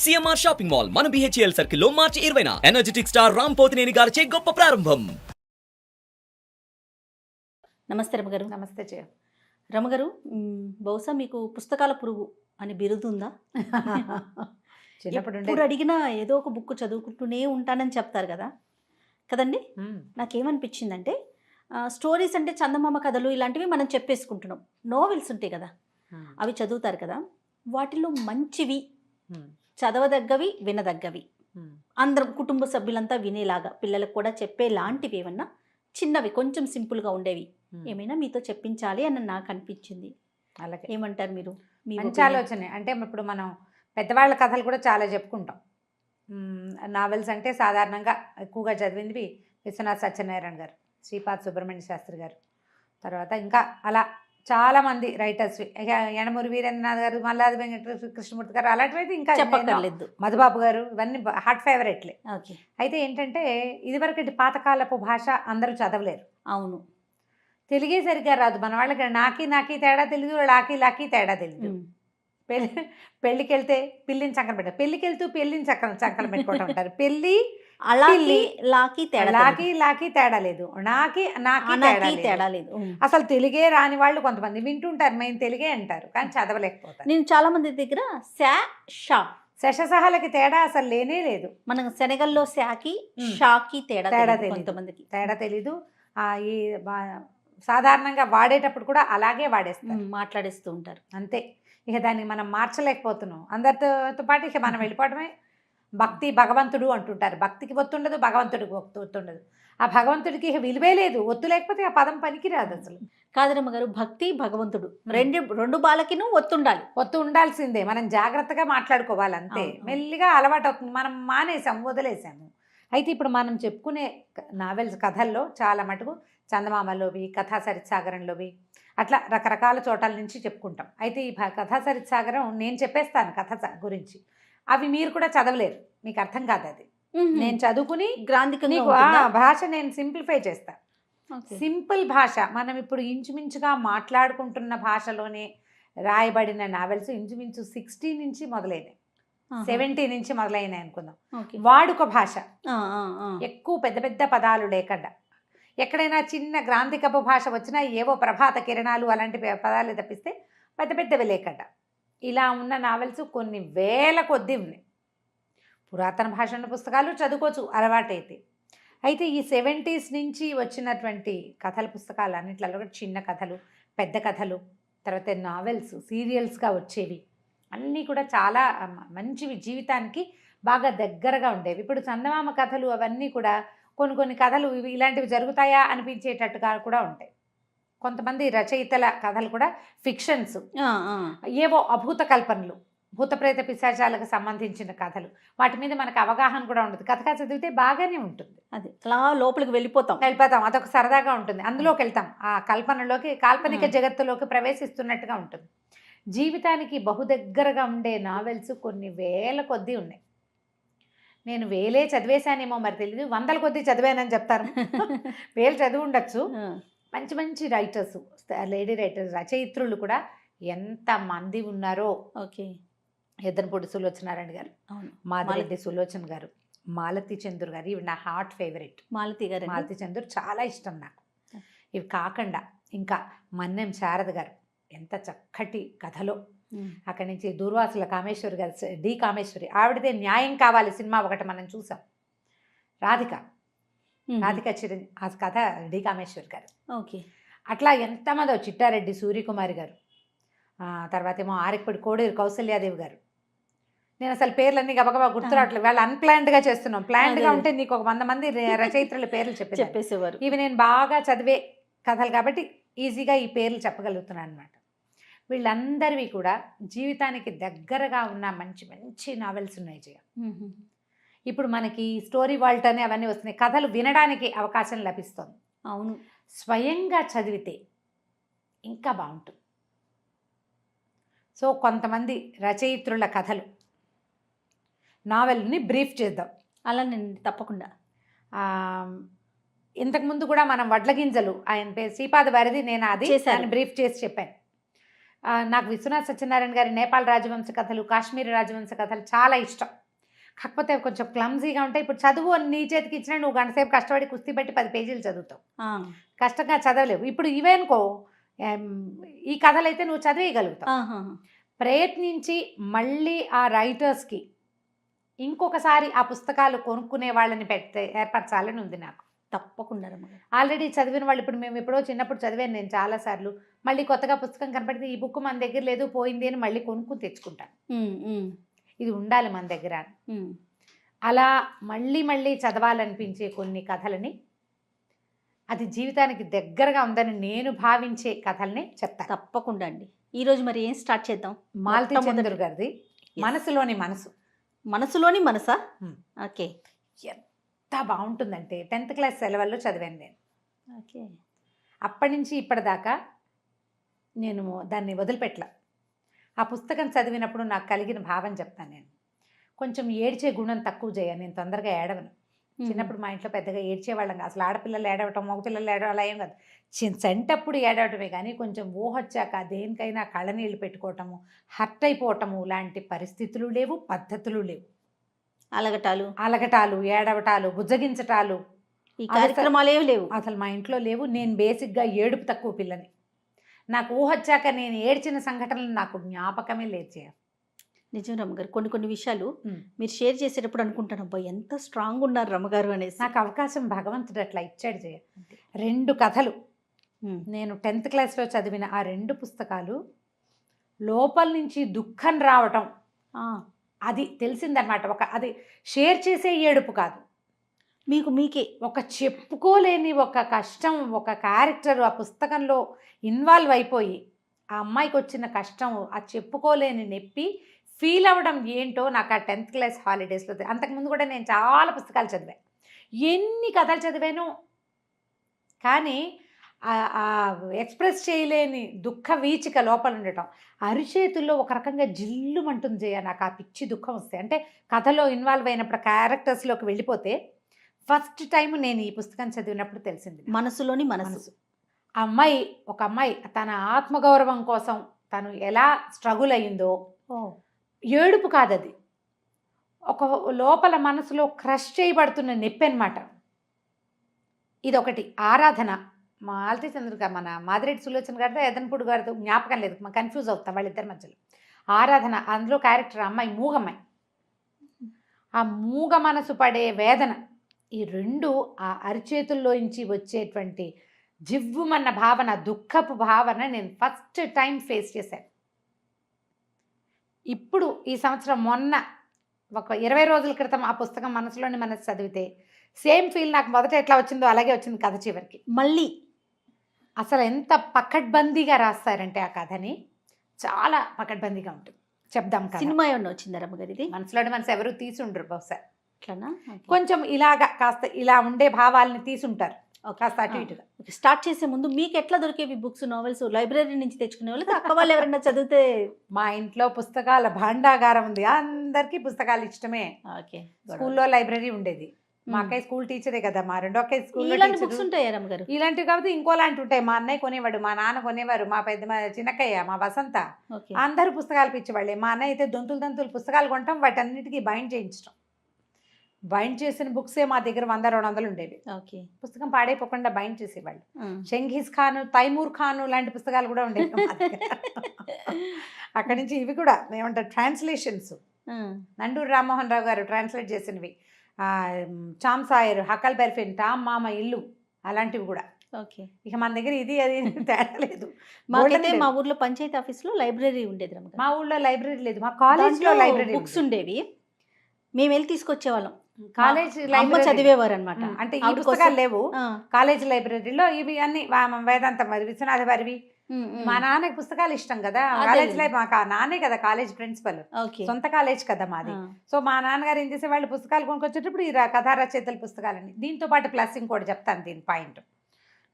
CMR shopping mall మన BHEL circle లో మార్చి 20న energetic star Ram Pothineni గారిచే గొప్ప ప్రారంభం. నమస్తే రమగారు. నమస్తే జయ. రమగారు, బహుశా మీకు పుస్తకాల పురుగు అని బిరుదుందా? చిన్నప్పుడు ఎప్పుడు అడిగినా ఏదో ఒక బుక్ చదువుకుంటూనే ఉంటానని చెప్తారు కదా కదండి. నాకేమనిపించిందంటే స్టోరీస్ అంటే చందమామ కథలు ఇలాంటివి మనం చెప్పేసుకుంటున్నాం. నోవెల్స్ ఉంటాయి కదా, అవి చదువుతారు కదా, వాటిలో మంచివి, చదవదగ్గవి, వినదగ్గవి, అందరం కుటుంబ సభ్యులంతా వినేలాగా పిల్లలకు కూడా చెప్పే లాంటివి ఏమన్నా చిన్నవి కొంచెం సింపుల్గా ఉండేవి ఏమైనా మీతో చెప్పించాలి అని నాకు అనిపించింది. అలాగే ఏమంటారు మీరు? మీ మంచి ఆలోచనే. అంటే ఇప్పుడు మనం పెద్దవాళ్ళ కథలు కూడా చాలా చెప్పుకుంటాం. నావెల్స్ అంటే సాధారణంగా ఎక్కువగా చదివింది విశ్వనాథ్ సత్యనారాయణ గారు, శ్రీపాద్ సుబ్రహ్మణ్య శాస్త్రి గారు, తర్వాత ఇంకా అలా చాలామంది రైటర్స్, యనమూరి వీరేంద్రనాథ్ గారు, మల్లాది వెంకట కృష్ణమూర్తి గారు, అలాంటివి ఇంకా చెప్పక్కర్లేదు, మధుబాబు గారు, ఇవన్నీ హార్ట్ ఫేవరెట్లే. ఓకే. అయితే ఏంటంటే ఇదివరకటి పాతకాలపు భాష అందరూ చదవలేరు. అవును, తెలుగే సరిగ్గా రాదు మన వాళ్ళకి. నాకి తేడా తెలియదు, లాకి తేడా తెలియదు. పెళ్ళికి వెళ్తే పిల్లిని చక్కన పెట్టారు, పెళ్ళికి వెళ్తూ పెళ్ళిని చక్కన పెట్టుకుంటూ ఉంటారు. పెళ్ళి అలాకి లాకి తేడా లేదు, నాకి తేడా లేదు. అసలు తెలుగే రాని వాళ్ళు కొంతమంది వింటుంటారు, మేము తెలుగే అంటారు కానీ చదవలేకపోతారు. నేను చాలా మంది దగ్గర శశసహాలకి తేడా అసలు లేనే లేదు. మనం శనగల్లో శాకి షాకి తేడా తెలియదు, కొంతమందికి తేడా తెలీదు. ఈ సాధారణంగా వాడేటప్పుడు కూడా అలాగే వాడేస్తారు, మాట్లాడేస్తూ ఉంటారు అంతే. ఇక దాన్ని మనం మార్చలేకపోతున్నాం. అందరితో పాటు ఇక మనం వెళ్ళిపోవడమే. భక్తి భగవంతుడు అంటుంటారు, భక్తికి ఒత్తు ఉండదు, భగవంతుడికి ఒత్తు ఉండదు. ఆ భగవంతుడికి ఇక విలువే లేదు, ఒత్తు లేకపోతే ఆ పదం పనికి రాదు అసలు. కాదరమ్మ గారు, భక్తి భగవంతుడు రెండు బాలకిను ఒత్తుండాలి. ఒత్తు ఉండాల్సిందే. మనం జాగ్రత్తగా మాట్లాడుకోవాలి అంతే. మెల్లిగా అలవాటు అవుతుంది. మనం మానేసాము, వదిలేసాము. అయితే ఇప్పుడు మనం చెప్పుకునే నావెల్స్ కథల్లో చాలా మటుకు చందమామలోవి, కథా సరిత్సాగరంలోవి, అట్లా రకరకాల చోటాల నుంచి చెప్పుకుంటాం. అయితే ఈ కథా సరిత్సాగరం నేను చెప్పేస్తాను కథ గురించి, అవి మీరు కూడా చదవలేరు, మీకు అర్థం కాదు అది. నేను చదువుకుని భాష నేను సింప్లిఫై చేస్తా. సింపుల్ భాష. మనం ఇప్పుడు ఇంచుమించుగా మాట్లాడుకుంటున్న భాషలోనే రాయబడిన నావెల్స్ ఇంచుమించు 60 నుంచి మొదలైనవి, 70 నుంచి మొదలైనాయి అనుకుందాం. వాడుక భాష, ఎక్కువ పెద్ద పెద్ద పదాలు లేకుండా. ఎక్కడైనా చిన్న గ్రాంధికపు భాష వచ్చినా ఏవో ప్రభాత కిరణాలు అలాంటి పదాలు తప్పిస్తే పెద్ద పెద్దవి లేకుండా ఇలా ఉన్న నావెల్స్ కొన్ని వేల కొద్దీ ఉన్నాయి. పురాతన భాష ఉన్న పుస్తకాలు చదువుకోవచ్చు అలవాటైతే. అయితే ఈ 70s నుంచి వచ్చినటువంటి కథల పుస్తకాలు అన్నింటిలో కూడా చిన్న కథలు, పెద్ద కథలు, తర్వాత నావెల్స్, సీరియల్స్గా వచ్చేవి అన్నీ కూడా చాలా మంచివి, జీవితానికి బాగా దగ్గరగా ఉండేవి. ఇప్పుడు చందమామ కథలు అవన్నీ కూడా కొన్ని కథలు ఇలాంటివి జరుగుతాయా అనిపించేటట్టుగా కూడా ఉంటాయి. కొంతమంది రచయితల కథలు కూడా ఫిక్షన్స్, ఏవో అభూత కల్పనలు, భూతప్రేత పిశాచాలకు సంబంధించిన కథలు, వాటి మీద మనకు అవగాహన కూడా ఉండదు. కథగా చదివితే బాగానే ఉంటుంది, అది అలా లోపలికి వెళ్ళిపోతాం, అదొక సరదాగా ఉంటుంది. అందులోకి వెళ్తాం, ఆ కల్పనలోకి, కాల్పనిక జగత్తులోకి ప్రవేశిస్తున్నట్టుగా ఉంటుంది. జీవితానికి బహుదగ్గరగా ఉండే నావెల్స్ కొన్ని వేల కొద్దీ ఉన్నాయి. నేను వేలే చదివేశానేమో మరి తెలియదు, 100ల కొద్దీ చదివానని చెప్తారు. వేలు చదివి ఉండొచ్చు. మంచి మంచి రైటర్స్, లేడీ రైటర్స్, రచయిత్రులు కూడా ఎంతమంది ఉన్నారో. ఓకే. ఎద్దనపూడి సులోచనారాయణ గారు, మాదిరెడ్డి సులోచన గారు, మాలతి చందూర్ గారు, ఇవి నా హార్ట్ ఫేవరెట్. మాలతి చందూర్ చాలా ఇష్టం నాకు. ఇవి కాకుండా ఇంకా మన్నెం శారద గారు, ఎంత చక్కటి కథలో. అక్కడి నుంచి దూర్వాసుల కామేశ్వరి గారు, డి కామేశ్వరి, ఆవిడదే న్యాయం కావాలి సినిమా ఒకటి మనం చూసాం. రాధిక ఆ కథ డి కామేశ్వరి గారు. ఓకే. అట్లా ఎంతమందో, చిట్టారెడ్డి సూర్యకుమారి గారు, తర్వాత ఏమో ఆరికపడి కోడేరు కౌసల్యాదేవి గారు. నేను అసలు పేర్లన్నీ గబగబా గుర్తురావట్లేదు, వాళ్ళు అన్ప్లాన్డ్గా చేస్తున్నాం. ప్లాన్డ్గా ఉంటే నీకు ఒక 100 మంది రచయిత్రుల పేర్లు చెప్పేసేవారు. ఇవి నేను బాగా చదివే కథలు కాబట్టి ఈజీగా ఈ పేర్లు చెప్పగలుగుతున్నాను అనమాట. వీళ్ళందరివి కూడా జీవితానికి దగ్గరగా ఉన్న మంచి మంచి నావెల్స్ ఉన్నాయి జయ. ఇప్పుడు మనకి స్టోరీ వాల్ట్ అని అవన్నీ వస్తున్నాయి, కథలు వినడానికి అవకాశం లభిస్తుంది. అవును, స్వయంగా చదివితే ఇంకా బాగుంటుంది. సో కొంతమంది రచయిత్రుల కథలు, నావెల్ని బ్రీఫ్ చేద్దాం. అలా నేను తప్పకుండా. ఇంతకుముందు కూడా మనం వడ్ల గింజలు, ఆయన పేరు శ్రీపాద వారిది, నేను అది బ్రీఫ్ చేసి చెప్పాను. నాకు విశ్వనాథ్ సత్యనారాయణ గారి నేపాల్ రాజవంశ కథలు, కాశ్మీర్ రాజవంశ కథలు చాలా ఇష్టం. కాకపోతే అవి కొంచెం క్లమ్జీగా ఉంటాయి. ఇప్పుడు చదువు అని నీ చేతికి ఇచ్చినా నువ్వు గంటసేపు కష్టపడి కుస్తీ పెట్టి 10 పేజీలు చదువుతావు, కష్టంగా చదవలేవు. ఇప్పుడు ఇవేనుకో ఈ కథలు అయితే నువ్వు చదివేయగలుగుతావు. ప్రయత్నించి మళ్ళీ ఆ రైటర్స్కి ఇంకొకసారి ఆ పుస్తకాలు కొనుక్కునే వాళ్ళని ఏర్పరచాలని ఉంది నాకు. తప్పకుండా ఆల్రెడీ చదివిన వాళ్ళు, ఇప్పుడు మేము ఎప్పుడో చిన్నప్పుడు చదివాను నేను చాలాసార్లు, మళ్ళీ కొత్తగా పుస్తకం కనపడితే ఈ బుక్ మన దగ్గర లేదు పోయింది అని మళ్ళీ కొనుక్కుని తెచ్చుకుంటాను. ఇది ఉండాలి మన దగ్గర. అలా మళ్ళీ మళ్ళీ చదవాలనిపించే కొన్ని కథలని, అది జీవితానికి దగ్గరగా ఉందని నేను భావించే కథల్ని చెప్తాను. తప్పకుండా అండి. ఈరోజు మరి ఏం స్టార్ట్ చేద్దాం? మాలతీ చంద్ర గారిది మనసులోని మనసు. మనసులోని మనసా? ఓకే. ఎంత బాగుంటుందంటే 10th క్లాస్ సెలవుల్లో చదివాను నేను. ఓకే. అప్పటి నుంచి ఇప్పటిదాకా నేను దాన్ని వదిలిపెట్టల. ఆ పుస్తకం చదివినప్పుడు నాకు కలిగిన భావం చెప్తాను నేను. కొంచెం ఏడ్చే గుణం తక్కువ చేయను, నేను తొందరగా ఏడవను. చిన్నప్పుడు మా ఇంట్లో పెద్దగా ఏడ్చేవాళ్ళం కాదు. అసలు ఆడపిల్లలు ఏడవటం మగపిల్లలు ఏడవడం అలా ఏం కాదు. సెంటప్పుడు ఏడవటమే కానీ కొంచెం ఊహొచ్చాక దేనికైనా కళ్ళనీళ్ళు పెట్టుకోవటము, హర్ట్ అయిపోవటము లాంటి పరిస్థితులు లేవు, పద్ధతులు లేవు. అలగటాలు, ఏడవటాలు, బుజ్జగించటాలు, ఈ కార్యక్రమాలు లేవు అసలు మా ఇంట్లో లేవు. నేను బేసిక్గా ఏడుపు తక్కువ పిల్లని. నాకు ఊహొచ్చాక నేను ఏడ్చిన సంఘటనలు నాకు జ్ఞాపకమే లేదు. నిజం రమ్మగారు, కొన్ని విషయాలు మీరు షేర్ చేసేటప్పుడు అనుకుంటాను, అబ్బా ఎంత స్ట్రాంగ్ ఉన్నారు రమ్మగారు అనేసి. నాకు అవకాశం భగవంతుడు అట్లా ఇచ్చాడు చేయ. 2 కథలు నేను 10th క్లాస్లో చదివిన ఆ 2 పుస్తకాలు లోపల నుంచి దుఃఖం రావటం అది తెలిసిందనమాట. అది షేర్ చేసే ఏడుపు కాదు, మీకే ఒక చెప్పుకోలేని ఒక కష్టం, ఒక క్యారెక్టర్ ఆ పుస్తకంలో ఇన్వాల్వ్ అయిపోయి ఆ అమ్మాయికి వచ్చిన కష్టం, ఆ చెప్పుకోలేని నొప్పి ఫీల్ అవ్వడం ఏంటో నాకు ఆ 10th క్లాస్ హాలిడేస్లో. అంతకుముందు కూడా నేను చాలా పుస్తకాలు చదివాను, ఎన్ని కథలు చదివాను, కానీ ఆ ఎక్స్ప్రెస్ చేయలేని దుఃఖ వీచిక లోపల ఉండటం. అరిచేతుల్లో ఒక రకంగా జిల్లుమంటుంది చేయ నాకు ఆ పిచ్చి దుఃఖం వస్తే. అంటే కథలో ఇన్వాల్వ్ అయినప్పుడు క్యారెక్టర్స్లోకి వెళ్ళిపోతే ఫస్ట్ టైం నేను ఈ పుస్తకం చదివినప్పుడు తెలిసింది మనసులోని మనసు. ఒక అమ్మాయి తన ఆత్మగౌరవం కోసం తను ఎలా స్ట్రగుల్ అయ్యిందో, ఏడుపు కాదది, ఒక లోపల మనసులో క్రష్ చేయబడుతున్న నొప్పి అనమాట. ఇదొకటి. ఆరాధన, మాలతీ చంద్ర మన మాదిరెడ్డి సులోచన గారితో ఎదన్పూడి గారితో జ్ఞాపకం లేదు, కన్ఫ్యూజ్ అవుతాం వాళ్ళిద్దరి మధ్యలో. ఆరాధన, అందులో క్యారెక్టర్ అమ్మాయి మూగమ్మాయి. ఆ మూగ మనసు పడే వేదన, ఈ 2 ఆ అరిచేతుల్లోంచి వచ్చేటువంటి జివ్వుమన్న భావన, దుఃఖపు భావన నేను ఫస్ట్ టైం ఫేస్ చేశాను. ఇప్పుడు ఈ సంవత్సరం మొన్న ఒక 20 రోజుల క్రితం ఆ పుస్తకం మనసులోని మనసు చదివితే సేమ్ ఫీల్ నాకు మొదట ఎట్లా వచ్చిందో అలాగే వచ్చింది కథ చివరికి. మళ్ళీ అసలు ఎంత పకడ్బందీగా రాస్తారంటే ఆ కథని, చాలా పకడ్బందీగా ఉంటుంది. చెప్దాం, సినిమా ఏమన్నా వచ్చిందా రమ్మగారు? ఇది మనసులోని మనసు ఎవరు తీసుండ్రు బహుశా, అట్లనా? కొంచెం ఇలాగా కాస్త ఇలా ఉండే భావాలని తీసుంటారు కాస్త అటు ఇటుగా. స్టార్ట్ చేసే ముందు మీకు ఎట్లా దొరికేవి బుక్స్, నావెల్స్? లైబ్రరీ నుంచి తెచ్చుకునే వాళ్ళు, అక్క వాళ్ళు ఎవరైనా చదివితే? మా ఇంట్లో పుస్తకాల భాండాగారం ఉంది, అందరికీ పుస్తకాలు ఇష్టమే. ఓకే. స్కూల్లో లైబ్రరీ ఉండేది. మా అక్కయ్య స్కూల్ టీచరే కదా, మా రెండో అక్కయ్య స్కూల్. ఇలాంటి బుక్స్ ఉంటాయి రమ్మగారు? ఇలాంటివి కాబట్టి ఇంకోలాంటి ఉంటాయి. మా అన్నయ్య కొనేవాడు, మా నాన్న కొనేవారు, మా చిన్నక్కయ్య, మా వసంత, అందరూ పుస్తకాలు పిచ్చేవాళ్ళే. మా అన్నయ్య అయితే దొంతులు పుస్తకాలు కొంటాం, వాటన్నిటికీ బైండ్ చేయించడం. బైండ్ చేసిన బుక్సే మా దగ్గర 100-200 ఉండేవి. ఓకే. పుస్తకం పాడైపోకుండా బైండ్ చేసేవాళ్ళు. షంఘీజ్ ఖాన్, తైమూర్ ఖాన్ లాంటి పుస్తకాలు కూడా ఉండేవి. అక్కడి నుంచి ఇవి కూడా ఏమంటారు ట్రాన్స్లేషన్స్, నండూరు రామ్మోహన్ రావు గారు ట్రాన్స్లేట్ చేసినవి, చామ్ సాయర్, హకల్ బెర్ఫిన్, టామ్ మామ ఇల్లు, అలాంటివి కూడా. ఓకే. ఇక మన దగ్గర ఇది అది తేడా లేదు. మా ఊర్లో పంచాయతీ ఆఫీస్లో లైబ్రరీ ఉండేది. మా ఊళ్ళో లైబ్రరీ లేదు, మా కాలేజ్లో లైబ్రరీ బుక్స్ ఉండేవి, మేము వెళ్ళి తీసుకొచ్చేవాళ్ళం. కాలేజ్ చదివేవారు అనమాట. అంటే ఈ పుస్తకాలు లేవు కాలేజ్ లైబ్రరీలో, ఇవి అన్ని వేదాంతం, విశ్వనాథ వారివి. మా నాన్నకి పుస్తకాలు ఇష్టం కదా, కాలేజ్ లైఫ్, మా నాన్నే కదా కాలేజ్ ప్రిన్సిపల్, సొంత కాలేజ్ కదా మాది. సో మా నాన్నగారు ఏం చేసే వాళ్ళు, పుస్తకాలు కొనుక్కొచ్చేటప్పుడు ఈ కథా రచయితల పుస్తకాలని. దీంతో పాటు ప్లస్ ఇంకోటి చెప్తాను దీని పాయింట్.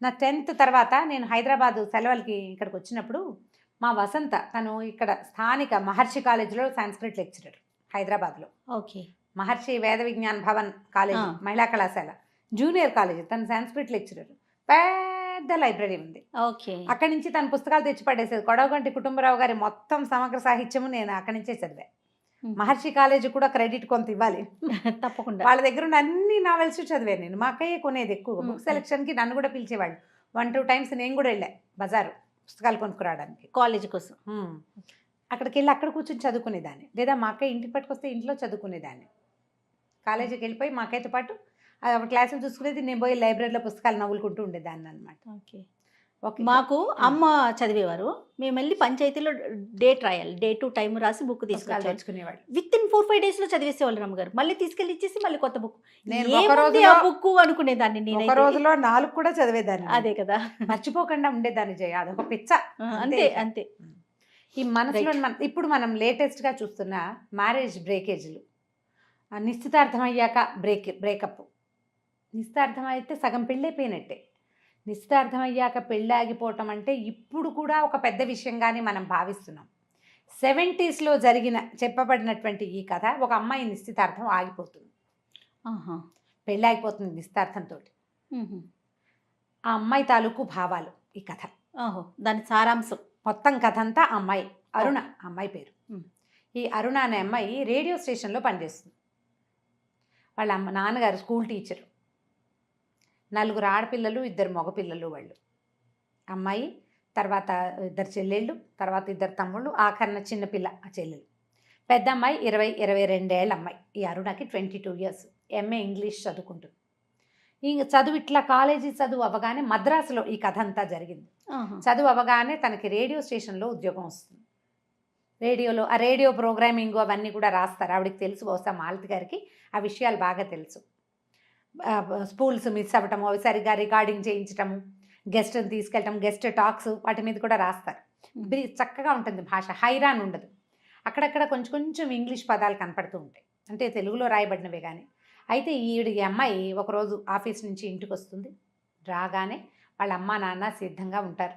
నా 10th తర్వాత నేను హైదరాబాద్ సెలవులకి ఇక్కడికి వచ్చినప్పుడు మా వసంత, తను ఇక్కడ స్థానిక మహర్షి కాలేజీలో సంస్కృత్ లెక్చరర్ హైదరాబాద్లో. ఓకే. మహర్షి వేద విజ్ఞాన్ భవన్ కాలేజ్, మహిళా కళాశాల, జూనియర్ కాలేజ్, తను సంస్కృత్ లెక్చరర్. పెద్ద లైబ్రరీ ఉంది. ఓకే. అక్కడి నుంచి తన పుస్తకాలు తెచ్చి పడేసేది. కొడవగంటి కుటుంబరావు గారి మొత్తం సమగ్ర సాహిత్యము నేను అక్కడి నుంచే చదివా. మహర్షి కాలేజీ కూడా క్రెడిట్ కొంత ఇవ్వాలి. తప్పకుండా. వాళ్ళ దగ్గర ఉన్న అన్ని నావెల్స్ చదివాను నేను. మా అక్కయ్య కొనేది ఎక్కువ. బుక్ సెలక్షన్కి నన్ను కూడా పిలిచేవాళ్ళు. 1-2 టైమ్స్ నేను కూడా వెళ్ళా బజారు పుస్తకాలు కొనుక్కురావడానికి కాలేజ్ కోసం. అక్కడికి వెళ్ళి అక్కడ కూర్చొని చదువుకునేదాన్ని. లేదా మా అక్కయ్య ఇంటికి పట్టుకొస్తే ఇంట్లో చదువుకునేదాన్ని. కాలేజీకి వెళ్ళిపోయి మా అక్కయ్యతో పాటు క్లాసులు చూసుకునేది, నేను పోయి లైబ్రరీలో పుస్తకాలు నవ్వులుకుంటూ ఉండేదాన్ని అనమాట. ఓకే. ఓకే. మాకు అమ్మ చదివేవారు. మేము వెళ్ళి పంచాయతీలో డేట్ రాయాలి. డే టు టైం రాసి బుక్ పుస్తకాలు తీసుకొచ్చి తెచ్చుకునేవాళ్ళు. విత్ ఇన్ 4-5 డేస్లో చదివేసేవాళ్ళు రమ్మగారు. మళ్ళీ తీసుకెళ్ళి ఇచ్చేసి మళ్ళీ కొత్త బుక్. నేను ఏముంది ఒక రోజులో ఆ బుక్ అనుకునేదాన్ని ఒక నేను. రోజులో 4 కూడా చదివేదాన్ని. అదే కదా. మర్చిపోకుండా ఉండేదాన్ని జయ. అదొక పిచ్చ. అంతే అంతే. ఈ మనసులో ఇప్పుడు మనం లేటెస్ట్గా చూస్తున్న మ్యారేజ్ బ్రేకేజ్లు, నిశ్చితార్థం అయ్యాక బ్రేకప్. నిశ్చితార్థం అయితే సగం పెళ్ళైపోయినట్టే. నిశ్చితార్థం అయ్యాక పెళ్ళి ఆగిపోవటం అంటే ఇప్పుడు కూడా ఒక పెద్ద విషయంగానే మనం భావిస్తున్నాం. 70sలో చెప్పబడినటువంటి ఈ కథ, ఒక అమ్మాయి నిశ్చితార్థం ఆగిపోతుంది, పెళ్ళి ఆగిపోతుంది నిశ్చితార్థంతో. ఆ అమ్మాయి తాలూకు భావాలు ఈ కథ. దాని సారాంశం మొత్తం కథ అంతా అమ్మాయి అరుణ, అమ్మాయి పేరు. ఈ అరుణ అనే అమ్మాయి రేడియో స్టేషన్లో పనిచేస్తుంది. వాళ్ళ నాన్నగారు స్కూల్ టీచరు. 4 ఆడపిల్లలు, 2 మగపిల్లలు వాళ్ళు. అమ్మాయి, తర్వాత 2 చెల్లెళ్ళు, తర్వాత 2 తమ్ముళ్ళు, ఆఖరణ చిన్నపిల్ల ఆ చెల్లెలు. పెద్ద అమ్మాయి 22 ఏళ్ళ అమ్మాయి. ఈ అరుణకి 22 years. MA ఇంగ్లీష్ చదువుకుంటుంది. ఈ చదువు ఇట్లా కాలేజీ చదువు అవ్వగానే మద్రాసులో ఈ కథ అంతా జరిగింది. చదువు అవ్వగానే తనకి రేడియో స్టేషన్లో ఉద్యోగం వస్తుంది. రేడియోలో ఆ రేడియో ప్రోగ్రామింగ్ అవన్నీ కూడా రాస్తారు. ఆవిడకి తెలుసు, బహుశా మాలతి గారికి ఆ విషయాలు బాగా తెలుసు. స్పూల్స్ మిస్ అవ్వటము, అవి సరిగ్గా రికార్డింగ్ చేయించటము, గెస్ట్ని తీసుకెళ్ళటం, గెస్ట్ టాక్స్, వాటి మీద కూడా రాస్తారు. చక్కగా ఉంటుంది భాష, హైరాన్ ఉండదు. అక్కడక్కడ కొంచెం ఇంగ్లీష్ పదాలు కనపడుతూ ఉంటాయి, అంటే తెలుగులో రాయబడినవే కానీ. అయితే ఈ అమ్మాయి ఒకరోజు ఆఫీస్ నుంచి ఇంటికి వస్తుంది. రాగానే వాళ్ళ అమ్మ నాన్న సిద్ధంగా ఉంటారు.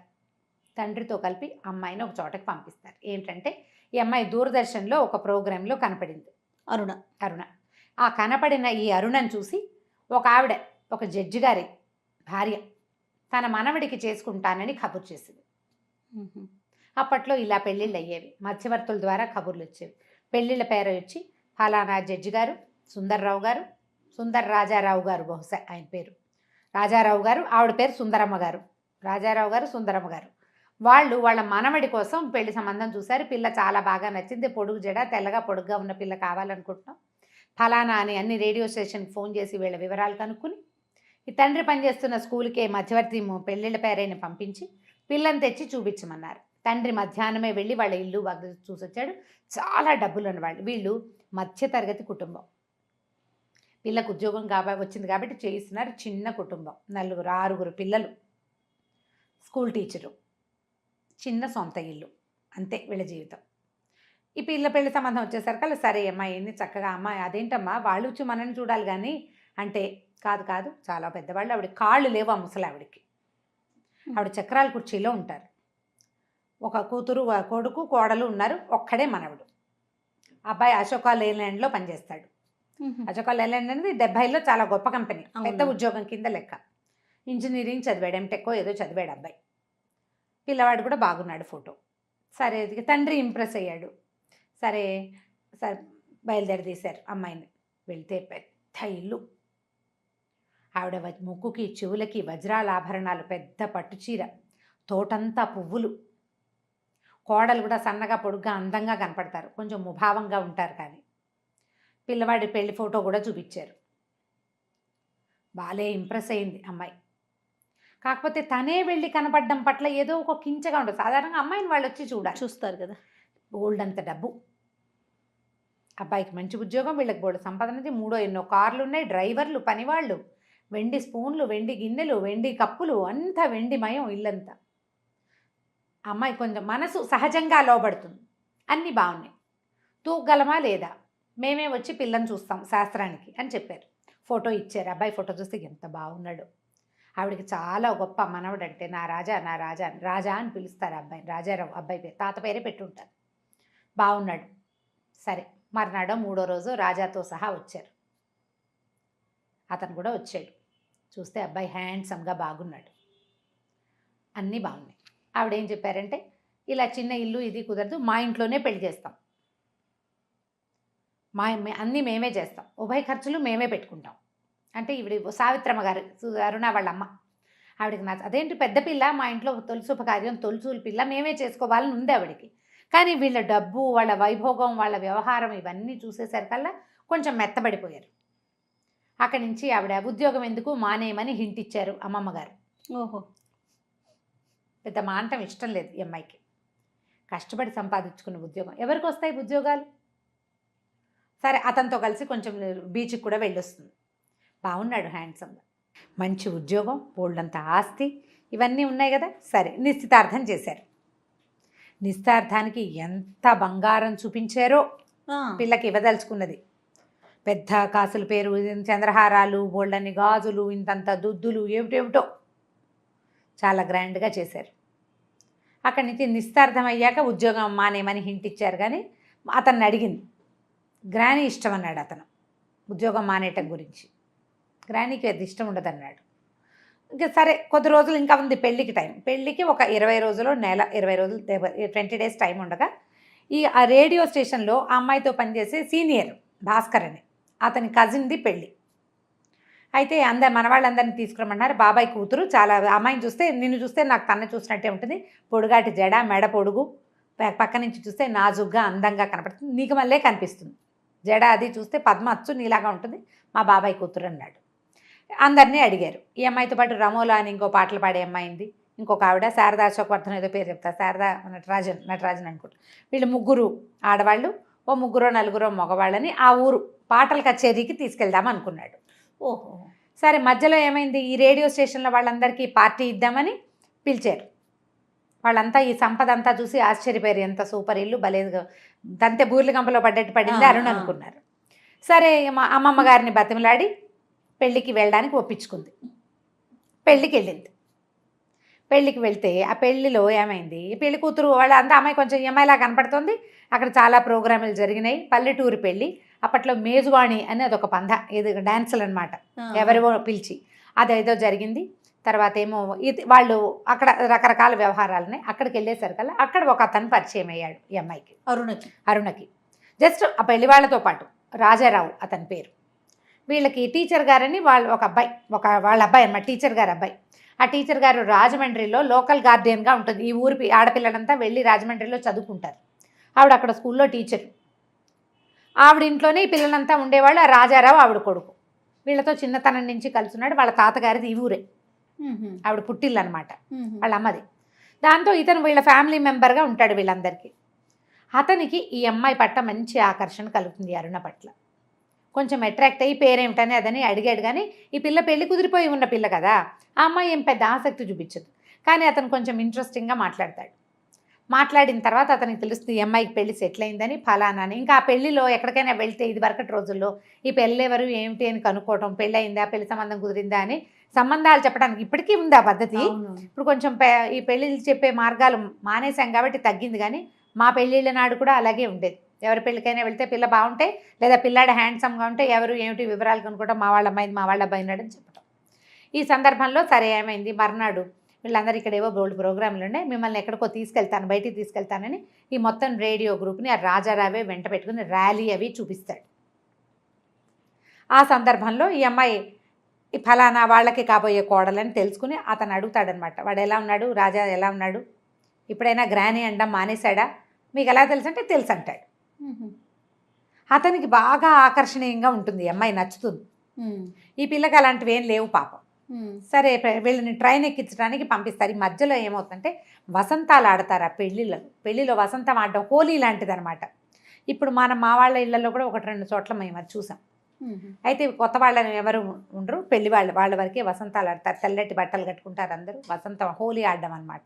తండ్రితో కలిపి అమ్మాయిని ఒక చోటకి పంపిస్తారు. ఏంటంటే ఈ అమ్మాయి దూరదర్శన్లో ఒక ప్రోగ్రాంలో కనపడింది, అరుణ. ఆ కనపడిన ఈ అరుణను చూసి ఒక ఆవిడ, ఒక జడ్జి గారి భార్య, తన మనవడికి చేసుకుంటానని కబురు చేసింది. అప్పట్లో ఇలా పెళ్ళిళ్ళు అయ్యేవి, మధ్యవర్తుల ద్వారా కబుర్లు వచ్చేవి. పెళ్ళిళ్ళ పేరు వచ్చి ఫలానా జడ్జి గారు, సుందర్రావు గారు, రాజారావు గారు, బహుశా ఆయన పేరు రాజారావు గారు, ఆవిడ పేరు సుందరమ్మ గారు. రాజారావు గారు, సుందరమ్మ గారు వాళ్ళు వాళ్ళ మనవడి కోసం పెళ్లి సంబంధం చూశారు. పిల్ల చాలా బాగా నచ్చింది, పొడుగు జడ, తెల్లగా పొడుగ్గా ఉన్న పిల్ల కావాలనుకుంటున్నాం, ఫలానా అని అన్ని రేడియో స్టేషన్కి ఫోన్ చేసి వీళ్ళ వివరాలు కనుక్కుని, ఈ తండ్రి పనిచేస్తున్న స్కూల్కే మధ్యవర్తి పెళ్ళిళ్ళ పేరైన పంపించి పిల్లని తెచ్చి చూపించమన్నారు. తండ్రి మధ్యాహ్నమే వెళ్ళి వాళ్ళ ఇల్లు చూసొచ్చాడు. చాలా డబ్బులు ఉన్నవాళ్ళు వీళ్ళు, మధ్యతరగతి కుటుంబం. పిల్లకు ఉద్యోగం వచ్చింది కాబట్టి చేయిస్తున్నారు. చిన్న కుటుంబం, 4-6 పిల్లలు, స్కూల్ టీచరు, చిన్న సొంత ఇల్లు, అంతే వీళ్ళ జీవితం. ఈ పెళ్లి సంబంధం వచ్చేసరికి సరే అమ్మాయి ఏంది చక్కగా, అమ్మాయి అదేంటమ్మా వాళ్ళు వచ్చి మనల్ని చూడాలి కానీ అంటే, కాదు చాలా పెద్దవాళ్ళు, ఆవిడ కాళ్ళు లేవు ఆ ముసలి ఆవిడకి. ఆవిడ చక్రాల కుర్చీలో ఉంటారు. ఒక కూతురు, కొడుకు, కోడలు ఉన్నారు. ఒక్కడే మనవడు. అబ్బాయి అశోకా లేలాండ్లో పనిచేస్తాడు. అశోకా లేలాండ్ అనేది 70లో చాలా గొప్ప కంపెనీ, పెద్ద ఉద్యోగం కింద లెక్క. ఇంజనీరింగ్ చదివాడు, ఎంటెక్ ఏదో చదివాడు అబ్బాయి. పిల్లవాడు కూడా బాగున్నాడు ఫోటో. సరే తండ్రి ఇంప్రెస్ అయ్యాడు. సరే బయలుదేరి తీశారు అమ్మాయిని. వెళ్తే పెద్ద ఇల్లు, ఆవిడ ముక్కుకి చెవులకి వజ్రాల ఆభరణాలు, పెద్ద పట్టుచీర, తోటంతా పువ్వులు. కోడలు కూడా సన్నగా పొడుగ్గా అందంగా కనపడతారు, కొంచెం ముభావంగా ఉంటారు. కానీ పిల్లవాడి పెళ్లి ఫోటో కూడా చూపించారు. బాలే ఇంప్రెస్ అయింది అమ్మాయి. కాకపోతే తనే వెళ్ళి కనపడడం పట్ల ఏదో ఒక కించగా ఉంటుంది. సాధారణంగా అమ్మాయిని వాళ్ళు వచ్చి చూస్తారు కదా. బోల్డ్ అంత డబ్బు, అబ్బాయికి మంచి ఉద్యోగం, వీళ్ళకి బోల్డ్ సంపాదనది, 3 కార్లు ఉన్నాయి, డ్రైవర్లు, పనివాళ్ళు, వెండి స్పూన్లు, వెండి గిన్నెలు, వెండి కప్పులు, అంతా వెండిమయం ఇల్లంతా. అమ్మాయి కొంచెం మనసు సహజంగా లోబడుతుంది. అన్నీ బాగున్నాయి. తూగలమా లేదా, మేమే వచ్చి పిల్లని చూస్తాం శాస్త్రానికి అని చెప్పారు. ఫోటో ఇచ్చారు. అబ్బాయి ఫోటో చూస్తే ఎంత బాగున్నాడు. ఆవిడకి చాలా గొప్ప మనవడు అంటే, నా రాజా రాజా అని పిలుస్తారు అబ్బాయిని. రాజారావు అబ్బాయి పేరు, తాత పేరే పెట్టుంటారు. బాగున్నాడు. సరే మర్నాడో 3వ రోజు రాజాతో సహా వచ్చారు. అతను కూడా వచ్చాడు. చూస్తే అబ్బాయి హ్యాండ్సమ్గా బాగున్నాడు. అన్నీ బాగున్నాయి. ఆవిడేం చెప్పారంటే, ఇలా చిన్న ఇల్లు ఇది కుదరదు, మా ఇంట్లోనే పెళ్లి చేస్తాం, అన్నీ మేమే చేస్తాం, ఉభయ ఖర్చులు మేమే పెట్టుకుంటాం. అంటే ఈవిడ సావిత్రమ్మ గారు, అరుణ వాళ్ళ అమ్మ, ఆవిడకి అదేంటి పెద్ద పిల్ల, మా ఇంట్లో శుభకార్యం తొలుసూలు పిల్ల మేమే చేసుకోవాలని ఉంది ఆవిడకి. కానీ వీళ్ళ డబ్బు, వాళ్ళ వైభోగం, వాళ్ళ వ్యవహారం ఇవన్నీ చూసేసరికల్లా కొంచెం మెత్తబడిపోయారు. అక్కడి నుంచి ఆవిడ ఉద్యోగం ఎందుకు మానేయమని హింట్ ఇచ్చారు అమ్మమ్మ గారు. ఓహో. పెద్ద మానటం ఇష్టం లేదు ఈ అమ్మాయికి. కష్టపడి సంపాదించుకున్న ఉద్యోగం ఎవరికి వస్తాయి ఉద్యోగాలు? సరే, అతనితో కలిసి కొంచెం బీచ్కి కూడా వెళ్ళొస్తుంది. బాగున్నాడు, హ్యాండ్సమ్గా, మంచి ఉద్యోగం, బోల్డంత ఆస్తి, ఇవన్నీ ఉన్నాయి కదా. సరే, నిశ్చితార్థం చేశారు. నిశ్చితార్థానికి ఎంత బంగారం చూపించారో పిల్లకి ఇవ్వదలుచుకున్నది. పెద్ద కాసుల పేరు, చంద్రహారాలు, బోల్డన్ని గాజులు, ఇంతంత దుద్దులు, ఏమిటేమిటో చాలా గ్రాండ్గా చేశారు. అక్కడి నుంచి నిశ్చితార్థం అయ్యాక ఉద్యోగం మానేమని హింట్ ఇచ్చారు. కానీ అతన్ని అడిగింది, గ్రానీ ఇష్టం అన్నాడు అతను ఉద్యోగం మానేయటం గురించి. గ్రానీకి అది ఇష్టం ఉండదన్నాడు. ఇంకా సరే, కొద్ది రోజులు ఇంకా ఉంది పెళ్ళికి టైం. పెళ్ళికి ఒక 20 రోజులు, నెల 20 రోజులు, 20 డేస్ టైం ఉండగా ఆ రేడియో స్టేషన్లో ఆ అమ్మాయితో పనిచేసే సీనియర్ భాస్కర్ అని అతని కజిన్ది పెళ్ళి. అయితే మన వాళ్ళందరినీ తీసుకురమ్మన్నారు. బాబాయ్ కూతురు చాలా, అమ్మాయిని చూస్తే, నిన్ను చూస్తే నాకు తన్ను చూసినట్టే ఉంటుంది, పొడుగాటి జడ, మెడ పొడుగు, పక్క నుంచి చూస్తే నాజుగ్గా అందంగా కనపడుతుంది, నీకు మళ్ళీ కనిపిస్తుంది, జడ అది చూస్తే పద్మ అచ్చు నీలాగా ఉంటుంది, మా బాబాయ్ కూతురు అన్నాడు. అందరినీ అడిగారు. ఈ అమ్మాయితో పాటు రమోలా అని ఇంకో పాటలు పాడే అమ్మాయింది, ఇంకొక ఆవిడ శారదా అశోక్వర్ధన్ ఏదో పేరు చెప్తారు, శారదా నటరాజన్ అనుకుంటా. వీళ్ళు ముగ్గురు ఆడవాళ్ళు, ఓ ముగ్గురో నలుగురో మగవాళ్ళని ఆ ఊరు పాటల కచేరీకి తీసుకెళ్దాం అనుకున్నాడు. ఓహో. సరే, మధ్యలో ఏమైంది, ఈ రేడియో స్టేషన్లో వాళ్ళందరికీ పార్టీ ఇద్దామని పిలిచారు. వాళ్ళంతా ఈ సంపద అంతా చూసి ఆశ్చర్యపోయారు, ఎంత సూపర్ ఇల్లు, బలేదుగా దంతే బూర్ల గంపలో పడ్డట్టు పడింది అరుణ్ అనుకున్నారు. సరే, మా అమ్మమ్మ గారిని బతిమలాడి పెళ్ళికి వెళ్ళడానికి ఒప్పించుకుంది. పెళ్ళికి వెళ్ళింది. పెళ్ళికి వెళ్తే ఆ పెళ్ళిలో ఏమైంది, పెళ్లి కూతురు వాళ్ళ అంతా అమ్మాయి కొంచెం అమ్మాయిలా కనపడుతుంది. అక్కడ చాలా ప్రోగ్రాములు జరిగినాయి. పల్లెటూరు పెళ్ళి. అప్పట్లో మేజువాణి అని అదొక పంధ, ఏదో డాన్సులు అనమాట, ఎవరివో పిలిచి అదేదో జరిగింది. తర్వాత ఏమో వాళ్ళు అక్కడ రకరకాల వ్యవహారాలున్నాయి. అక్కడికి వెళ్ళేసరికల్లా అక్కడ ఒక అతను పరిచయం అయ్యాడు ఈ అమ్మాయికి, అరుణకి. జస్ట్ ఆ పెళ్లి వాళ్ళతో పాటు రాజారావు అతని పేరు. వీళ్ళకి టీచర్ గారని ఒక అబ్బాయి, వాళ్ళ అబ్బాయి అన్నమాట, టీచర్ గారు అబ్బాయి. ఆ టీచర్ గారు రాజమండ్రిలో లోకల్ గార్డియన్గా ఉంటుంది. ఈ ఊరి ఆడపిల్లలంతా వెళ్ళి రాజమండ్రిలో చదువుకుంటారు. ఆవిడ అక్కడ స్కూల్లో టీచర్. ఆవిడ ఇంట్లోనే ఈ పిల్లలంతా ఉండేవాళ్ళు. ఆ రాజారావు ఆవిడ కొడుకు. వీళ్ళతో చిన్నతనం నుంచి కలుసున్నాడు. వాళ్ళ తాతగారిది ఈ ఊరే, ఆవిడ పుట్టిల్లు అనమాట, వాళ్ళ అమ్మది. దాంతో ఇతను వీళ్ళ ఫ్యామిలీ మెంబర్గా ఉంటాడు వీళ్ళందరికీ. అతనికి ఈ అమ్మాయి పట్ల మంచి ఆకర్షణ కలుగుతుంది, అరుణ పట్ల. కొంచెం అట్రాక్ట్ అయ్యి పేరేమిటని అదని అడిగాడు. కానీ ఈ పిల్ల పెళ్లి కుదిరిపోయి ఉన్న పిల్ల కదా, ఆ అమ్మాయి ఏం పెద్ద ఆసక్తి చూపించదు. కానీ అతను కొంచెం ఇంట్రెస్టింగ్గా మాట్లాడతాడు. మాట్లాడిన తర్వాత అతనికి తెలుస్తుంది ఈ అమ్మాయికి పెళ్లి సెటిల్ అయిందని, ఫలానా అని. ఇంకా ఆ పెళ్లిలో ఎక్కడికైనా వెళ్తే ఇది వరకటి రోజుల్లో ఈ పెళ్ళి ఎవరు ఏమిటి అని కనుక్కోవటం, పెళ్ళి అయిందా, పెళ్లి సంబంధం కుదిరిందా అని సంబంధాలు చెప్పడానికి ఇప్పటికీ ఉంది ఆ పద్ధతి. ఇప్పుడు కొంచెం ఈ పెళ్ళిళ్ళు చెప్పే మార్గాలు మానేశాం కాబట్టి తగ్గింది. కానీ మా పెళ్ళిళ్ళ నాడు కూడా అలాగే ఉండేది. ఎవరి పెళ్ళికైనా వెళ్తే పిల్ల బాగుంటే, లేదా పిల్లాడు హ్యాండ్సమ్గా ఉంటే ఎవరు ఏమిటి వివరాలు కనుక్కోవటం, మా వాళ్ళ అమ్మాయిది మా వాళ్ళ అబ్బాయి ఉన్నాడని చెప్పటం. ఈ సందర్భంలో సరే ఏమైంది, మర్నాడు వీళ్ళందరూ ఇక్కడ ఏవో బోల్డ్ ప్రోగ్రాంలు ఉన్నాయి, మిమ్మల్ని ఎక్కడికో తీసుకెళ్తాను, బయటికి తీసుకెళ్తానని ఈ మొత్తం రేడియో గ్రూప్ని ఆ రాజారావే వెంట పెట్టుకుని ర్యాలీ అవి చూపిస్తాడు. ఆ సందర్భంలో ఈ అమ్మాయి ఈ ఫలానా వాళ్ళకి కాబోయే కోడలని తెలుసుకుని అతను అడుగుతాడనమాట, వాడు ఎలా ఉన్నాడు, రాజా ఎలా ఉన్నాడు, ఇప్పుడైనా గ్రానీ అండం మానేశాడా, మీకు ఎలా తెలుసు అంటే తెలుసు అంటాడు. అతనికి బాగా ఆకర్షణీయంగా ఉంటుంది, అమ్మాయి నచ్చుతుంది. ఈ పిల్లకి అలాంటివి ఏం లేవు పాపం. సరే, వీళ్ళని ట్రైన్ ఎక్కించడానికి పంపిస్తారు. ఈ మధ్యలో ఏమవుతుందంటే వసంతాలు ఆడతారు ఆ పెళ్ళిలో వసంతం ఆడడం హోలీ లాంటిది అనమాట. ఇప్పుడు మా వాళ్ళ ఇళ్లలో కూడా 1-2 చోట్ల మేము అది చూసాం. అయితే కొత్త వాళ్ళని ఎవరు ఉండరు, పెళ్లి వాళ్ళ వరకే వసంతాలు ఆడతారు. తెల్లటి బట్టలు కట్టుకుంటారు అందరూ, వసంతం హోలీ ఆడడం అనమాట,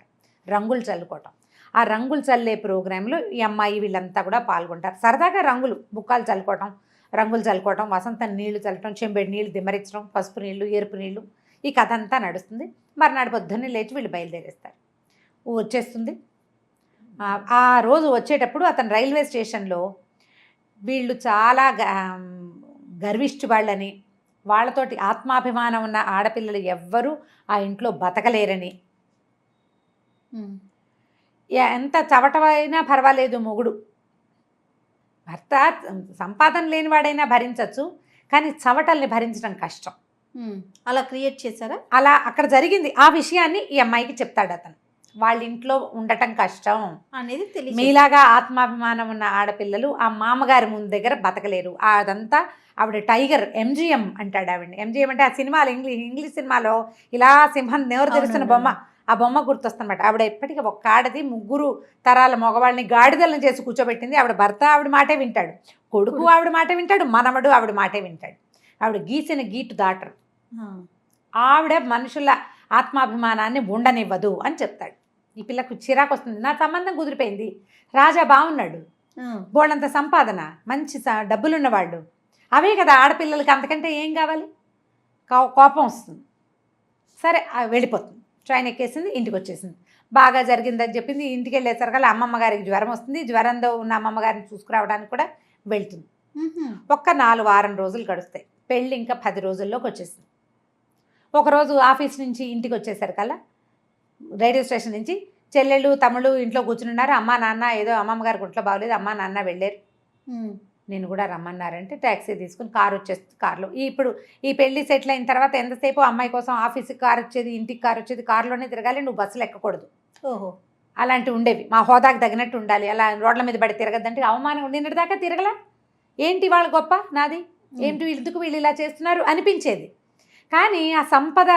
రంగులు చల్లుకోవటం. ఆ రంగులు చల్లే ప్రోగ్రాంలో ఈ అమ్మాయి వీళ్ళంతా కూడా పాల్గొంటారు. సరదాగా రంగులు బుక్కాలు చల్లుకోవటం, రంగులు చల్లుకోవటం, వసంతం నీళ్లు చల్లటం, చెంబెడి నీళ్లు దిమ్మరించడం, పసుపు నీళ్లు, ఎరుపు నీళ్లు, ఈ కథ అంతా నడుస్తుంది. మర్నాడు పొద్దున్నే లేచి వీళ్ళు బయలుదేరేస్తారు. వచ్చేస్తుంది. ఆ రోజు వచ్చేటప్పుడు అతను రైల్వే స్టేషన్లో వీళ్ళు చాలా గర్విష్టి వాళ్ళని, వాళ్ళతోటి ఆత్మాభిమానం ఉన్న ఆడపిల్లలు ఎవ్వరూ ఆ ఇంట్లో బతకలేరని, ఎంత చవటమైనా పర్వాలేదు మొగుడు, భర్త సంపాదన లేనివాడైనా భరించవచ్చు, కానీ చవటల్ని భరించడం కష్టం. అలా క్రియేట్ చేశారా? అలా అక్కడ జరిగింది. ఆ విషయాన్ని ఈ అమ్మాయికి చెప్తాడు అతను. వాళ్ళ ఇంట్లో ఉండటం కష్టం అనేది తెలియదు. మీలాగా ఆత్మాభిమానం ఉన్న ఆడపిల్లలు ఆ మామగారి ముందు దగ్గర బతకలేరు. అదంతా ఆవిడ టైగర్, ఎంజిఎం అంటాడు ఆవిడని. ఎంజిఎం అంటే ఆ సినిమాలో ఇంగ్లీష్ సినిమాలో ఇలా సింహం నోరు తెరుస్తున్న బొమ్మ, ఆ బొమ్మ గుర్తొస్తుందన్నమాట. ఆవిడ ఎప్పటికీ ఒక్క ఆడది 3 తరాల మగవాళ్ళని గాడిదలను చేసి కూర్చోబెట్టింది. ఆవిడ భర్త ఆవిడ మాటే వింటాడు, కొడుకు ఆవిడ మాట వింటాడు, మనవడు ఆవిడ మాటే వింటాడు. ఆవిడ గీసిన గీటు దాటరు. ఆవిడ మనుషుల ఆత్మాభిమానాన్ని ఉండనివ్వదు అని చెప్తాడు. ఈ పిల్లకు చిరాకు వస్తుంది. నా సంబంధం కుదిరిపోయింది, రాజా బాగున్నాడు, బోళ్ళంత సంపాదన, మంచి డబ్బులున్నవాళ్ళు, అవే కదా ఆడపిల్లలకి, అంతకంటే ఏం కావాలి? కోపం వస్తుంది. సరే వెళ్ళిపోతుంది. ట్రైన్ ఎక్కేసింది, ఇంటికి వచ్చేసింది. బాగా జరిగిందని చెప్పింది. ఇంటికి వెళ్ళేసరికల్లా అమ్మమ్మ గారికి జ్వరం వస్తుంది. జ్వరంతో ఉన్న అమ్మమ్మ గారిని చూసుకురావడానికి కూడా వెళ్తుంది. ఒక్క 4 వారం రోజులు గడుస్తాయి. పెళ్ళి ఇంకా 10 రోజుల్లోకి వచ్చేసింది. ఒకరోజు ఆఫీస్ నుంచి ఇంటికి వచ్చేసరికల్లా రైల్వే స్టేషన్ నుంచి చెల్లెళ్ళు తమ్ముళ్ళు ఇంట్లో కూర్చుని ఉన్నారు. అమ్మ నాన్న ఏదో అమ్మమ్మ గారికి ఒంట్లో బాగోలేదు, అమ్మ నాన్న వెళ్ళారు, నేను కూడా రమ్మన్నారంటే ట్యాక్సీ తీసుకుని కారు వచ్చేస్తుంది. కారులో ఇప్పుడు ఈ పెళ్లి సెటిల్ అయిన తర్వాత ఎంతసేపు అమ్మాయి కోసం ఆఫీస్కి కారు వచ్చేది, ఇంటికి కారు వచ్చేది, కారులోనే తిరగాలి, నువ్వు బస్సులు ఎక్కకూడదు. ఓహో, అలాంటివి ఉండేవి. మా హోదాకు తగినట్టు ఉండాలి. అలా రోడ్ల మీద పడి తిరగద్దంటే అవమానం. నిన్నటి దాకా తిరగలా, ఏంటి వాళ్ళ గొప్ప నాది, ఏంటి ఎందుకు వీళ్ళు ఇలా చేస్తున్నారు అనిపించేది. కానీ ఆ సంపద,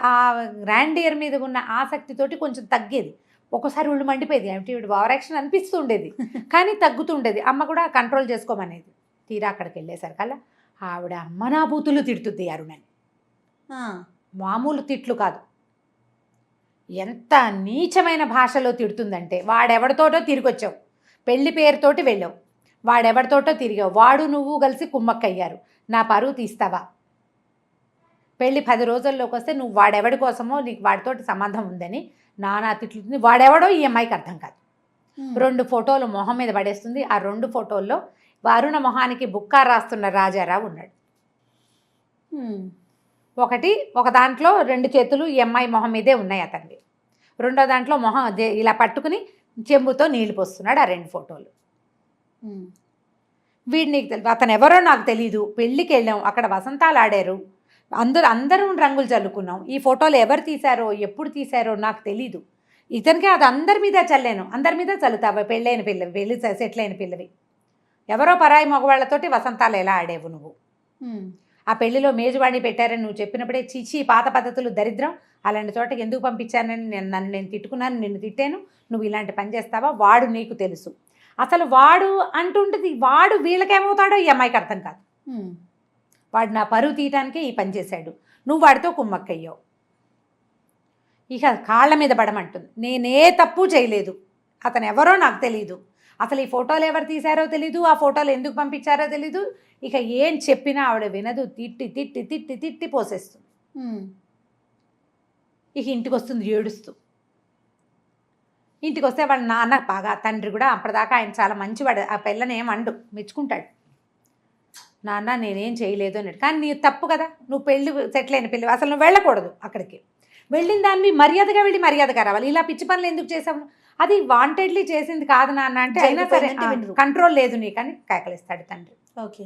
ఆ గ్రాండియర్ మీద ఉన్న ఆసక్తితోటి కొంచెం తగ్గేది. ఒక్కోసారి ఒళ్ళు మండిపోయేది, ఏమిటి వీడు ఓవరాక్షన్ అనిపిస్తూ ఉండేది, కానీ తగ్గుతూ ఉండేది. అమ్మ కూడా కంట్రోల్ చేసుకోమనేది. తీరా అక్కడికి వెళ్ళేసరికల్లా ఆవిడ అమ్మనా బూతులు తిడుతుంది అరుణని. మామూలు తిట్లు కాదు, ఎంత నీచమైన భాషలో తిడుతుందంటే, వాడెవడితోటో తిరిగొచ్చావు, పెళ్లి పేరుతోటి వెళ్ళావు, వాడెవడితోటో తిరిగావు, వాడు నువ్వు కలిసి కుమ్మక్కయ్యారు, నా పరువు తీస్తావా? పెళ్ళి 10 రోజుల్లోకి వస్తే నువ్వు వాడెవడి కోసమో నీకు వాడితోటి సంబంధం ఉందని నానా తిట్లు. వాడెవడో ఈ అమ్మాయికి అర్థం కాదు. 2 ఫోటోలు మొహం మీద పడేస్తుంది. ఆ 2 ఫోటోల్లో అరుణ మొహానికి బుక్కా రాస్తున్న రాజారావు ఉన్నాడు. ఒక దాంట్లో 2 చేతులు ఈ అమ్మాయి మొహం మీదే ఉన్నాయి అతనివి. రెండో దాంట్లో మొహం ఇలా పట్టుకుని చెంబుతో నీళ్లు పోస్తున్నాడు. ఆ 2 ఫోటోలు. వీడు నీకు తెలియదు, అతను ఎవరో నాకు తెలీదు, పెళ్ళికి వెళ్ళాం, అక్కడ వసంతాలు ఆడారు, అందరూ రంగులు చల్లుకున్నాం, ఈ ఫోటోలు ఎవరు తీశారో ఎప్పుడు తీశారో నాకు తెలీదు, ఇతనికి అది అందరి మీద చల్లాను, అందరి మీద చల్లుతావా? పెళ్ళైన పిల్లవి, పెళ్ళి సెటిల్ అయిన పిల్లవి, ఎవరో పరాయి మగవాళ్లతోటి వసంతాలు ఎలా ఆడేవు నువ్వు? ఆ పెళ్లిలో మేజువాణి పెట్టారని నువ్వు చెప్పినప్పుడే చీచి పాత పద్ధతులు దరిద్రం, అలాంటి చోటకి ఎందుకు పంపించానని నన్ను తిట్టుకున్నాను, నిన్ను తిట్టాను, నువ్వు ఇలాంటి పని చేస్తావా? వాడు నీకు తెలుసు. అసలు వాడు అంటుంటుంది, వాడు వీళ్ళకేమవుతాడో ఈ అమ్మాయికి అర్థం కాదు. వాడు నా పరువు తీయటానికే ఈ పని చేశాడు, నువ్వు వాడితో కుమ్మక్కయ్యావు. ఇక కాళ్ళ మీద పడమంటుంది. నేనే తప్పు చేయలేదు, అతను ఎవరో నాకు తెలీదు, అసలు ఈ ఫోటోలు ఎవరు తీశారో తెలీదు, ఆ ఫోటోలు ఎందుకు పంపించారో తెలీదు. ఇక ఏం చెప్పినా ఆవిడ వినదు, తిట్టి తిట్టి తిట్టి తిట్టి పోసేస్తుంది. ఇక ఇంటికి వస్తుంది ఏడుస్తూ. ఇంటికి వస్తే వాళ్ళ నాన్న బాగా, తండ్రి కూడా అప్పటిదాకా ఆయన చాలా మంచివాడు, ఆ పిల్లని ఏమండు, మెచ్చుకుంటాడు. నాన్న నేనేం చేయలేదు అన్నాడు. కానీ నీ తప్పు కదా, నువ్వు పెళ్ళి సెటిల్ అయిన పిల్లవి, అసలు నువ్వు వెళ్ళకూడదు అక్కడికి, వెళ్ళిన దాన్ని మర్యాదగా వెళ్ళి మర్యాదగా రావాలి, ఇలా పిచ్చి పనులు ఎందుకు చేసావు? అది వాంటెడ్లీ చేసింది కాదు నాన్న అంటే, అయినా సరే కంట్రోల్ లేదు నీకని కేకలిస్తాడు తండ్రి. ఓకే,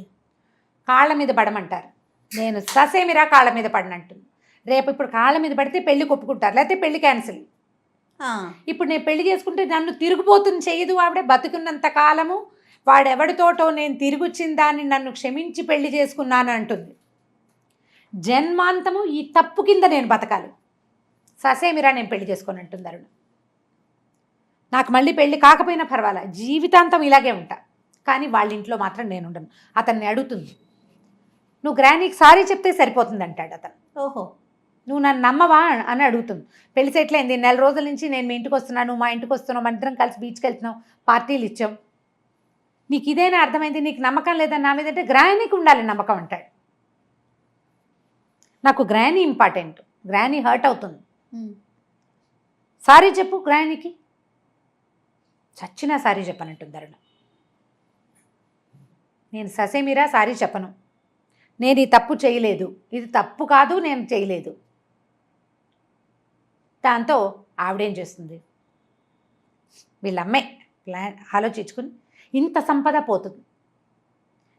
కాళ్ళ మీద పడమంటారు, నేను ససేమిరా కాళ్ళ మీద పడినట్టుంది. రేపు ఇప్పుడు కాళ్ళ మీద పడితే పెళ్లి కొప్పుకుంటారు, లేకపోతే పెళ్లి క్యాన్సిల్. ఇప్పుడు నేను పెళ్లి చేసుకుంటే నన్ను తిరిగిపోతుంది చేయదు ఆవిడ. బతుకున్నంత కాలము వాడెవడితోటో నేను తిరిగొచ్చిన దాన్ని నన్ను క్షమించి పెళ్లి చేసుకున్నాను అంటుంది. జన్మాంతము ఈ తప్పు కింద నేను బతకాలి, ససేమిరా నేను పెళ్లి చేసుకొని అంటుంది అరుణ. నాకు మళ్ళీ పెళ్లి కాకపోయినా పర్వాలా, జీవితాంతం ఇలాగే ఉంటా, కానీ వాళ్ళ ఇంట్లో మాత్రం నేను ఉండను. అతన్ని అడుగుతుంది, నువ్వు గ్రానీకి సారీ చెప్తే సరిపోతుంది అంటాడు అతను. ఓహో, నువ్వు నన్ను నమ్మవా అని అడుగుతుంది. పెళ్లి సెటిల్ అయింది, 4 రోజుల నుంచి నేను మీ ఇంటికి వస్తున్నాను, మా ఇంటికి వస్తున్నావు, మన ఇద్దరం కలిసి బీచ్కి వెళ్తున్నాం, పార్టీలు ఇచ్చాం, నీకు ఇదేనా అర్థమైంది? నీకు నమ్మకం లేదని నా మీద అంటే గ్రానీకి ఉండాలి నమ్మకం అంటాడు. నాకు గ్రానీ ఇంపార్టెంట్, గ్రానీ హర్ట్ అవుతుంది, సారీ చెప్పు గ్రానీకి. చచ్చినా సారీ చెప్పనంటుంది అరుణ. నేను ససేమిరా సారీ చెప్పను, నేను ఈ తప్పు చేయలేదు, ఇది తప్పు కాదు, నేను చేయలేదు. దాంతో ఆవిడేం చేస్తుంది, వీళ్ళమ్మే ప్లాన్ ఆలోచించుకుని ఇంత సంపద పోతుంది.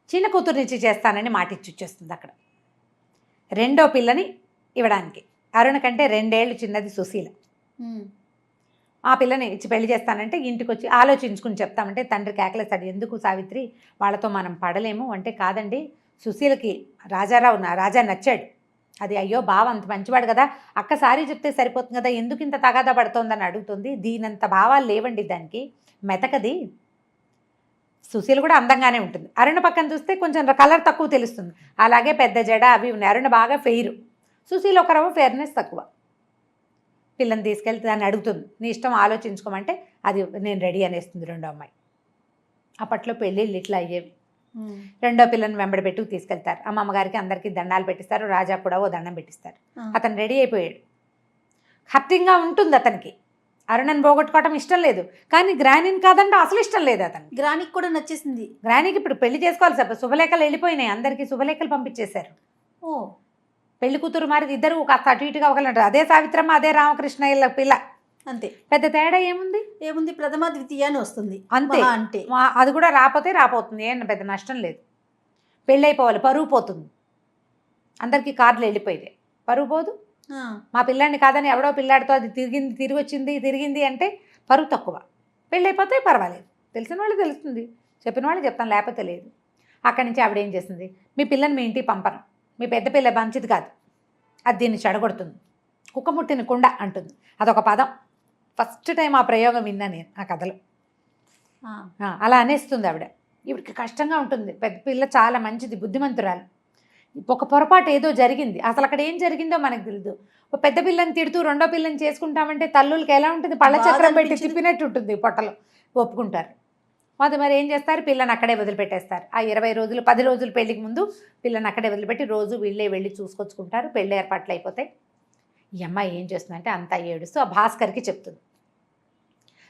చిన్న కూతురునిచ్చి చేస్తానని మాట ఇచ్చేస్తుంది అక్కడ. రెండో పిల్లని ఇవ్వడానికి అరుణ కంటే 2 ఏళ్ళు చిన్నది సుశీల. ఆ పిల్లని ఇచ్చి పెళ్లి చేస్తానంటే ఇంటికి వచ్చి ఆలోచించుకుని చెప్తామంటే తండ్రి కేకలేస్తాడు, ఎందుకు సావిత్రి వాళ్ళతో మనం పడలేము అంటే, కాదండి సుశీలకి రాజా నచ్చాడు, అది అయ్యో బావ అంత మంచివాడు కదా, అక్క సారీ చెప్తే సరిపోతుంది కదా, ఎందుకు ఇంత తగాదా పడుతోందని అడుగుతుంది. దీనంత భావాలు లేవండి దానికి, మెతకది. సుశీల కూడా అందంగానే ఉంటుంది. అరుణ పక్కన చూస్తే కొంచెం కలర్ తక్కువ తెలుస్తుంది, అలాగే పెద్ద జడ అవి ఉన్నాయి. అరుణ బాగా ఫెయిర్, సుశీల ఒక రవ్వ ఫెయిర్నెస్ తక్కువ. పిల్లని తీసుకెళ్తే దాన్ని అడుగుతుంది, నీ ఇష్టం ఆలోచించుకోమంటే అది నేను రెడీ అనేస్తుంది రెండో అమ్మాయి. అప్పట్లో పెళ్ళిళ్ళు ఇట్లా అయ్యేవి. రెండో పిల్లని వెంబడి పెట్టుకు తీసుకెళ్తారు. అమ్మమ్మగారికి అందరికీ దండాలు పెట్టిస్తారు, రాజా కూడా ఓ దండం పెట్టిస్తారు. అతను రెడీ అయిపోయాడు. హర్టింగ్గా ఉంటుంది అతనికి. అరుణని పోగొట్టుకోవటం ఇష్టం లేదు, కానీ గ్రానీని కాదంటే అసలు ఇష్టం లేదు అతనికి. గ్రానీకి కూడా నచ్చేసింది. గ్రానీకి ఇప్పుడు పెళ్లి చేసుకోవాలి, శుభలేఖలు వెళ్ళిపోయినాయి, అందరికీ శుభలేఖలు పంపించేశారు. ఓ పెళ్లి కూతురు మారి ఇద్దరు కాస్త అటు ఇటుగా ఒకలంటారు, అదే సావిత్రమ్మ అదే రామకృష్ణ పిల్ల, అంతే. పెద్ద తేడా ఏముంది, ప్రథమ ద్వితీయ అని వస్తుంది అంతే. అంటే అది కూడా రాపోతుంది, ఏం పెద్ద నష్టం లేదు. పెళ్ళి అయిపోవాలి, పరువు పోతుంది. అందరికీ కార్లు వెళ్ళిపోయితే పరువు పోదు. మా పిల్లాడిని కాదని ఎవడో పిల్లాడితో అది తిరిగింది అంటే పరువు తక్కువ. పెళ్ళి అయిపోతే పర్వాలేదు, తెలిసిన వాళ్ళు తెలుస్తుంది, చెప్పిన వాళ్ళు చెప్తాను, లేకపోతే లేదు. అక్కడి నుంచి ఆవిడ ఏం చేసింది, మీ పిల్లని మీ ఇంటికి పంపను, మీ పెద్ద పిల్ల మంచిది కాదు, అది దీన్ని చెడగొడుతుంది, కుక్క ముట్టిన కుండ అంటుంది. అదొక పదం, ఫస్ట్ టైం ఆ ప్రయోగం విన్నా నేను ఆ కథలో. అలా అనేస్తుంది ఆవిడ. ఇవిడికి కష్టంగా ఉంటుంది, పెద్ద పిల్ల చాలా మంచిది, బుద్ధిమంతురాలు. ఒక పొరపాటు ఏదో జరిగింది, అసలు అక్కడ ఏం జరిగిందో మనకు తెలియదు. ఒక పెద్ద పిల్లని తిడుతూ రెండో పిల్లని చేసుకుంటామంటే తల్లులకి ఎలా ఉంటుంది, పళ్ళ చక్రం పెట్టి తిప్పినట్టు ఉంటుంది పొట్టలో, ఒప్పుకుంటారు. మరి ఏం చేస్తారు, పిల్లని అక్కడే వదిలిపెట్టేస్తారు. ఆ 20 రోజులు 10 రోజులు పెళ్లికి ముందు పిల్లని అక్కడే వదిలిపెట్టి రోజు వీళ్ళే వెళ్ళి చూసుకొచ్చుకుంటారు. పెళ్ళి ఏర్పాట్లు అయిపోతాయి. ఈ అమ్మాయి ఏం చేస్తుందంటే అంతా ఏడుస్తూ ఆ భాస్కర్కి చెప్తుంది.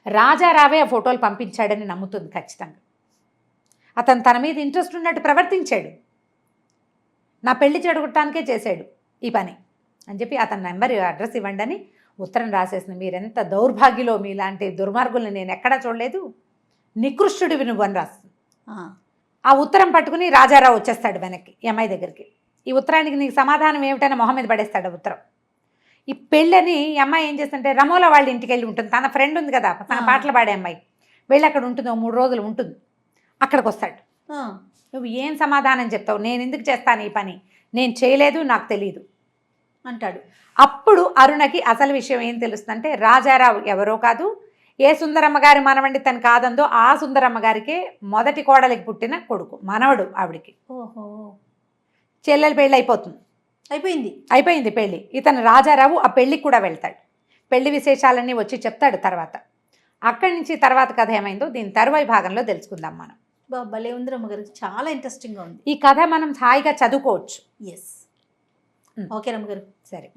రాజారావే ఆ ఫోటోలు పంపించాడని నమ్ముతుంది ఖచ్చితంగా. అతను తన మీద ఇంట్రెస్ట్ ఉన్నట్టు ప్రవర్తించాడు, నా పెళ్లి చెడగొట్టడానికే చేశాడు ఈ పని అని చెప్పి అతని నెంబర్ అడ్రస్ ఇవ్వండి అని ఉత్తరం రాసేసింది. మీరెంత దౌర్భాగ్యులో, మీలాంటి దుర్మార్గుల్ని నేను ఎక్కడా చూడలేదు, నికృష్టుడివి నువ్వు అని రాస్తుంది. ఆ ఉత్తరం పట్టుకుని రాజారావు వచ్చేస్తాడు వెనక్కి ఈ అమ్మాయి దగ్గరికి. ఈ ఉత్తరానికి నీకు సమాధానం ఏమిటని మొహం మీద పడేస్తాడు ఉత్తరం. ఈ పెళ్ళని ఈ అమ్మాయి ఏం చేస్తుంటే రమోల వాళ్ళ ఇంటికి వెళ్ళి ఉంటుంది, తన ఫ్రెండ్ ఉంది కదా, తన పాటలు పాడే అమ్మాయి, వెళ్ళి అక్కడ ఉంటుంది, 3 రోజులు ఉంటుంది. అక్కడికి వస్తాడు. నువ్వు ఏం సమాధానం చెప్తావు, నేను ఎందుకు చేస్తాను ఈ పని, నేను చేయలేదు, నాకు తెలియదు అంటాడు. అప్పుడు అరుణకి అసలు విషయం ఏం తెలుస్తుందంటే రాజారావు ఎవరో కాదు, ఏ సుందరమ్మ గారి మనవండి తను కాదందో ఆ సుందరమ్మ గారికి మొదటి కోడలికి పుట్టిన కొడుకు, మనవడు ఆవిడికి. ఓహో, చెల్లెలు పెళ్ళి అయిపోయింది పెళ్ళి. ఇతను రాజారావు ఆ పెళ్ళికి కూడా వెళ్తాడు. పెళ్లి విశేషాలన్నీ వచ్చి చెప్తాడు తర్వాత. అక్కడి నుంచి తర్వాత కథ ఏమైందో దీని తరువాయి భాగంలో తెలుసుకుందాం మనం. భలే ఉంది రమ్మగారు, చాలా ఇంట్రెస్టింగ్గా ఉంది ఈ కథ. మనం హాయిగా చదువుకోవచ్చు. ఎస్, ఓకే రమ్మగారు, సరే,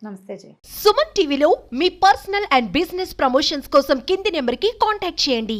నమస్తే జయ. సుమన్ టీవీలో మీ పర్సనల్ అండ్ బిజినెస్ ప్రమోషన్స్ కోసం కింది నెంబర్కి కాంటాక్ట్ చేయండి.